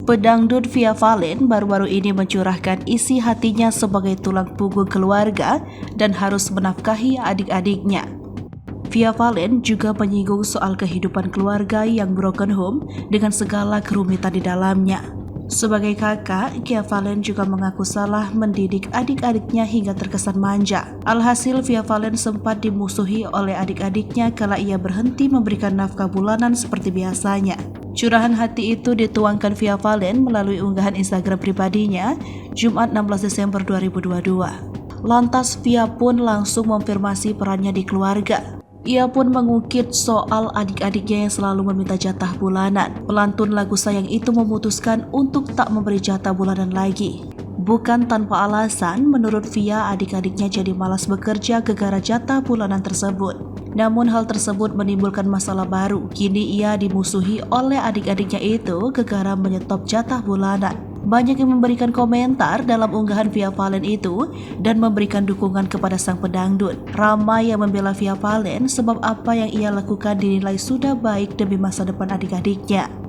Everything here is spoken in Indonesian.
Pedangdut Via Valen baru-baru ini mencurahkan isi hatinya sebagai tulang punggung keluarga dan harus menafkahi adik-adiknya. Via Valen juga menyinggung soal kehidupan keluarga yang broken home dengan segala kerumitan di dalamnya. Sebagai kakak, Via Valen juga mengaku salah mendidik adik-adiknya hingga terkesan manja. Alhasil, Via Valen sempat dimusuhi oleh adik-adiknya kala ia berhenti memberikan nafkah bulanan seperti biasanya. Curahan hati itu dituangkan Via Valen melalui unggahan Instagram pribadinya Jumat 16 Desember 2022. Lantas Via pun langsung mengonfirmasi perannya di keluarga. Ia pun mengungkit soal adik-adiknya yang selalu meminta jatah bulanan. Pelantun lagu Sayang itu memutuskan untuk tak memberi jatah bulanan lagi. Bukan tanpa alasan, menurut Via adik-adiknya jadi malas bekerja gara-gara jatah bulanan tersebut. Namun hal tersebut menimbulkan masalah baru. Kini ia dimusuhi oleh adik-adiknya itu gara-gara menyetop jatah bulanan. Banyak yang memberikan komentar dalam unggahan Via Valen itu dan memberikan dukungan kepada sang pedangdut. Ramai yang membela Via Valen sebab apa yang ia lakukan dinilai sudah baik demi masa depan adik-adiknya.